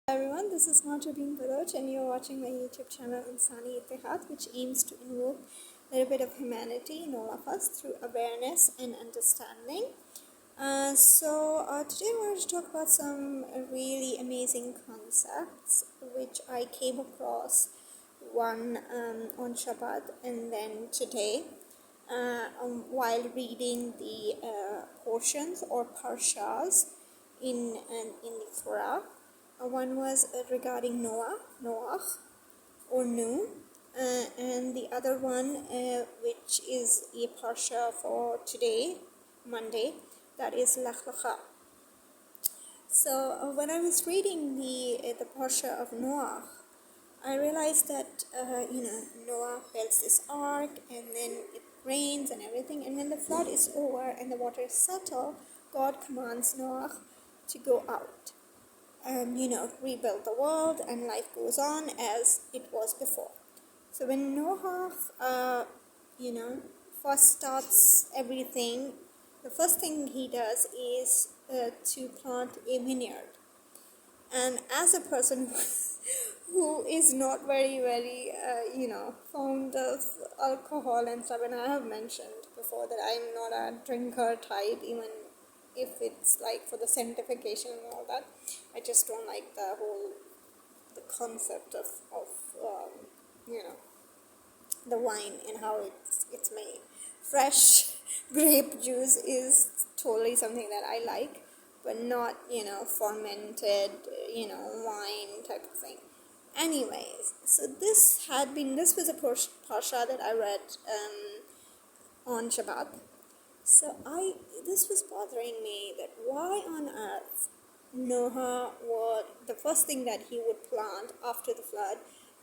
Everyone, this is Marjabeen Baroj and you're watching my YouTube channel Insani Itihad, which aims to invoke a little bit of humanity in all of us through awareness and understanding. Today we're going to talk about some really amazing concepts which I came across one on Shabbat and then today while reading the portions or parshas in the Torah. One was regarding Noah or Naoh, and the other one, which is a parsha for today, Monday, that is Lech Lecha. So when I was reading the parsha of Noah, I realized that Noah builds this ark, and then it rains and everything, and when the flood is over and the water is settled, God commands Noah to go out and rebuild the world, and life goes on as it was before. So when Noah first starts everything, the first thing he does is to plant a vineyard. And as a person who is not very fond of alcohol and stuff, and I have mentioned before that I'm not a drinker type, even if it's like for the sanctification and all that. I just don't like the concept of the wine and how it's made. Fresh grape juice is totally something that I like, but not fermented wine type of thing. Anyways, so this was a parsha that I read on Shabbat. So this was bothering me, that why on earth Noah the first thing that he would plant after the flood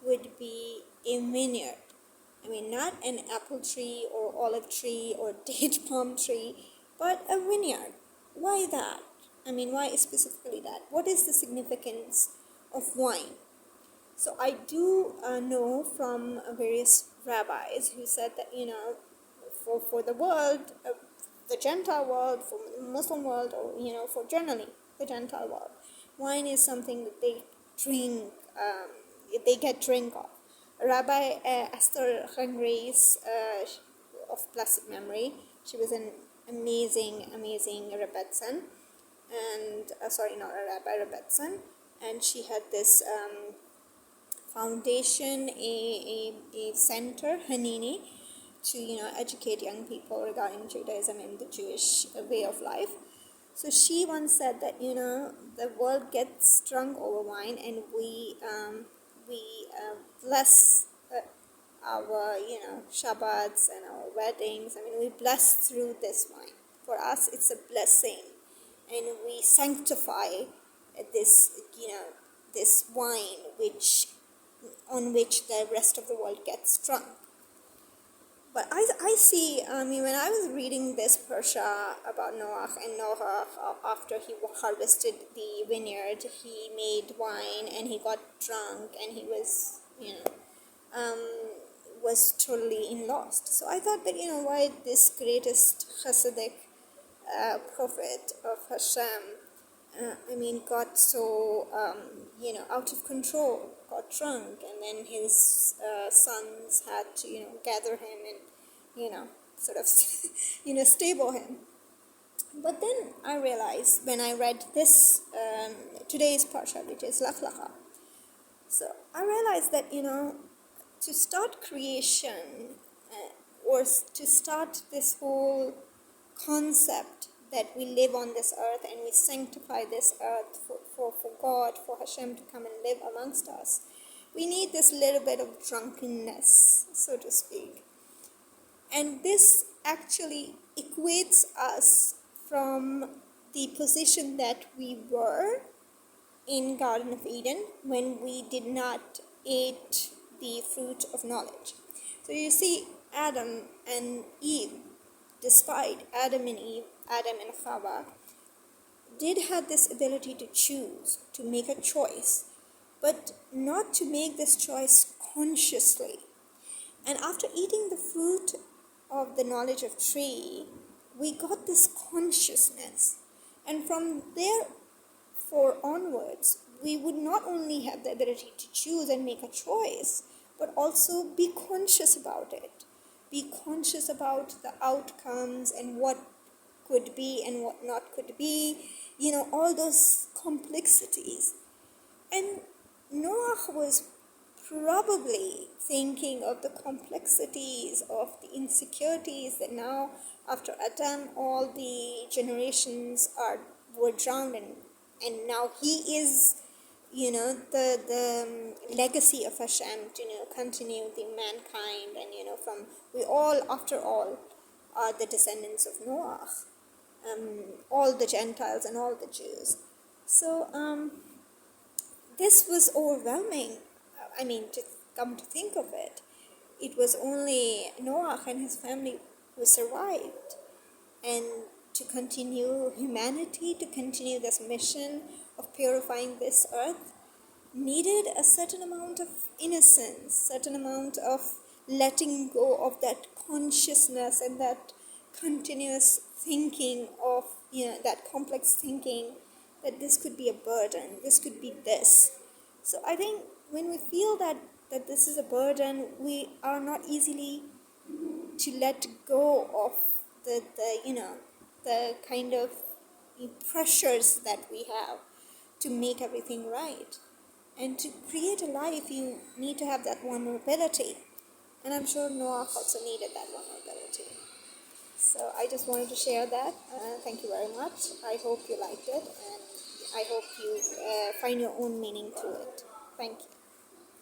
would be a vineyard. I mean, not an apple tree or olive tree or date palm tree, but a vineyard. Why that? I mean, why specifically that? What is the significance of wine? So I do know from various rabbis who said that, for the world, the Gentile world, for the Muslim world, or for generally the Gentile world, wine is something that they drink, they get drink of. Rabbi Esther Henry's of blessed memory, she was an amazing Rebbetzin, and not a rabbi, Rebbetzin, and she had this foundation, a center, Hanini, to educate young people regarding Judaism and the Jewish way of life. So she once said that the world gets drunk over wine, and we bless our Shabbats and our weddings. I mean, we bless through this wine. For us, it's a blessing, and we sanctify this this wine on which the rest of the world gets drunk. But I see, when I was reading this parsha about Noah, after he harvested the vineyard, he made wine and he got drunk and he was, was totally in lost. So I thought that, why this greatest Hasidic prophet of Hashem, got so, out of control, got drunk, and then his sons had to, gather him and, sort of, stable him. But then I realized when I read this, today's parsha, which is Lech Lecha, so I realized that, to start creation, or to start this whole concept that we live on this earth and we sanctify this earth for God, for Hashem to come and live amongst us, we need this little bit of drunkenness, so to speak. And this actually equates us from the position that we were in Garden of Eden when we did not eat the fruit of knowledge. So you see, Adam and Eve, despite Adam and Chava, did have this ability to choose, to make a choice, but not to make this choice consciously. And after eating the fruit of the knowledge of tree, we got this consciousness. And from there onwards, we would not only have the ability to choose and make a choice, but also be conscious about it. Be conscious about the outcomes and what could be and what not could be, all those complexities. And Noah was probably thinking of the complexities of the insecurities that now, after Adam, all the generations were drowned, and now he is, the legacy of Hashem to continue the mankind, and from we all, after all, are the descendants of Noah, all the Gentiles and all the Jews. So this was overwhelming. I mean, to come to think of it, it was only Noah and his family who survived. And to continue humanity, to continue this mission of purifying this earth, needed a certain amount of innocence, certain amount of letting go of that consciousness and that continuous thinking of, that complex thinking, that this could be a burden, this could be this. So I think when we feel that this is a burden, we are not easily to let go of the kind of pressures that we have to make everything right. And to create a life, you need to have that vulnerability. And I'm sure Noah also needed that vulnerability. So I just wanted to share that. Thank you very much. I hope you liked it, and I hope you find your own meaning to it. Thank you.